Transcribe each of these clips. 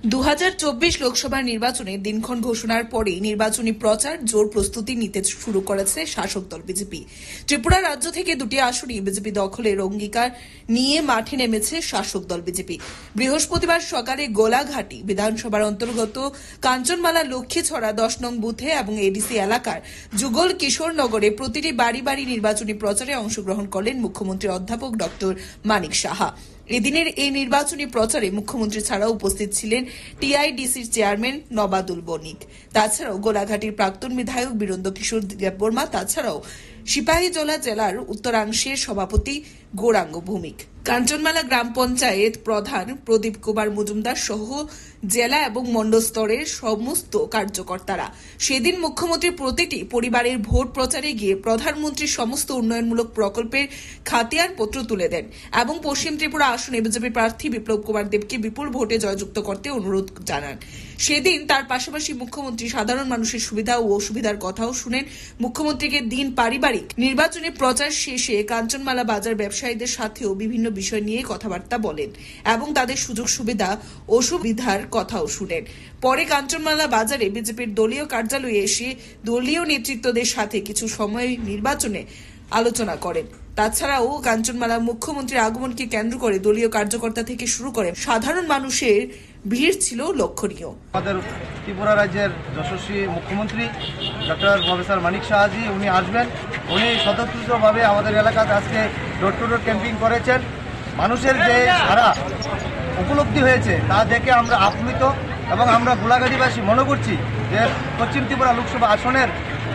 2024 লোকসভা নির্বাচনে দিনক্ষণ ঘোষণার পরেই নির্বাচনী প্রচার জোর প্রস্তুতি নিতে শুরু করেছে শাসক দল বিজেপি। ত্রিপুরা রাজ্য থেকে দুটি আসনই বিজেপি দখলের অঙ্গীকার নিয়ে মাঠে নেমেছে শাসক দল বিজেপি। বৃহস্পতিবার সকালে গোলাঘাটি বিধানসভার অন্তর্গত কাঞ্চনমালা লক্ষ্মীছড়া 10 নং বুথে এবং এডিসি এলাকার যুগল কিশোরনগরে প্রতিটি বাড়ি বাড়ি নির্বাচনী প্রচারে অংশগ্রহণ করলেন মুখ্যমন্ত্রী অধ্যাপক ডক্টর মানিক সাহা। এদিনের এই নির্বাচনী প্রচারে মুখ্যমন্ত্রী ছাড়াও উপস্থিত ছিলেন টিআইডিসির চেয়ারম্যান নবাদুল বণিক, তাছাড়াও গোলাঘাটির প্রাক্তন বিধায়ক বীরেন্দ্র কিশোর দেববর্মা, তাছাড়াও সিপাহীজলা জেলার উত্তরাংশের সভাপতি গৌরাঙ্গ ভৌমিক, কাঞ্চনমালা গ্রাম পঞ্চায়েত প্রধান প্রদীপ কুমার মজুমদার সহ জেলা এবং মণ্ডল স্তরের সমস্ত কার্যকর্তারা। সেদিন মুখ্যমন্ত্রী প্রতিটি পরিবারের ভোট প্রচারে গিয়ে প্রধানমন্ত্রীর সমস্ত উন্নয়নমূলক প্রকল্পের খাতিয়ার পত্র তুলে দেন এবং পশ্চিম ত্রিপুরা আসনে বিজেপি প্রার্থী বিপ্লব কুমার দেবকে বিপুল ভোটে জয়যুক্ত করতে অনুরোধ জানান। সেদিন তার পাশাপাশি মুখ্যমন্ত্রী সাধারণ মানুষের সুবিধা ও অসুবিধার কথাও শুনেন। মুখ্যমন্ত্রীকে দিন পারিবারিক নির্বাচনী প্রচার শেষে কাঞ্চনমালা বাজার ব্যবসায়ীদের সাথেও বিভিন্ন বিষয় নিয়ে কথাবার্তা বলেন এবং তাদের সুযোগ সুবিধা অসুবিধার কথাও শুনেন। পরে কাঞ্চনমালা বাজারে বিজেপির দলীয় কার্যালয়ে এসে দলীয় নেতৃত্বদের সাথে কিছু সময় নির্বাচনে আলোচনা করেন। তাছাড়াও কাঞ্চনমালা মুখ্যমন্ত্রীর আগমনকে কেন্দ্র করে দলীয় কার্যকর্তা থেকে শুরু করে সাধারণ মানুষের ভিড় ছিল লক্ষণীয়। আমাদের ত্রিপুরা রাজ্যের যশস্বী মুখ্যমন্ত্রী ডক্টর প্রফেসর মানিক সাহাজি উনি আসবেন। উনি স্বতঃস্ফূর্তভাবে আমাদের এলাকাতে আজকে ডোর টু ডোর ক্যাম্পিং করেছেন। মানুষের যে সারা উপলব্ধি হয়েছে তা দেখে আমরা আপ্লুত এবং আমরা গোলাঘাটিবাসী মনে করছি যে পশ্চিম ত্রিপুরা লোকসভা আসনের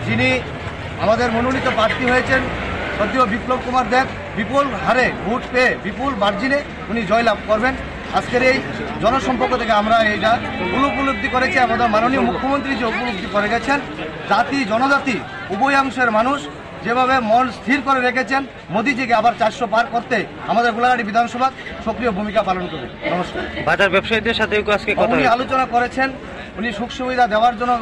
যিনি আমাদের মনোনীত প্রার্থী হয়েছেন সদ্য বিপ্লব কুমার দেব বিপুল হারে ভোট পেয়ে বিপুল মার্জিনে উনি জয়লাভ করবেন। আজকের এই জনসম্পর্ক থেকে আমরা এইটা উপলব্ধি করেছি। আমাদের মাননীয় মুখ্যমন্ত্রী যে উপলব্ধি করে গেছেন, জাতি জনজাতি উভয়াংশের মানুষ যেভাবে মন স্থির করে রেখেছেন মোদীজিকে আবার 400 পার করতে আমাদের গোলাঘাটি বিধানসভা সক্রিয় ভূমিকা পালন করবে। নমস্কার। বাজার ব্যবসায়ীদের সাথে আজকে উনি আলোচনা করেছেন, উনি সুখ সুবিধা দেওয়ার জন্য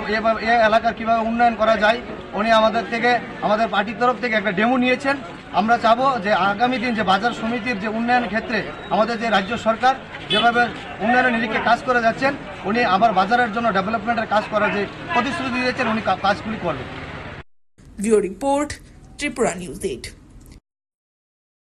এই এলাকার কিভাবে উন্নয়ন করা যায় উনি আমাদের থেকে আমাদের পার্টির তরফ থেকে একটা ডেমো নিয়েছেন। আমরা চাবো যে আগামী দিন যে বাজার সমিতির যে উন্নয়ন ক্ষেত্রে আমাদের যে রাজ্য সরকার যেভাবে উন্নয়নের নিরিখে কাজ করে যাচ্ছেন উনি আবার বাজারের জন্য ডেভেলপমেন্টের কাজ করার যে প্রতিশ্রুতি দিয়েছেন উনি কাজগুলি করবেন। Bureau report, Tripura news 8।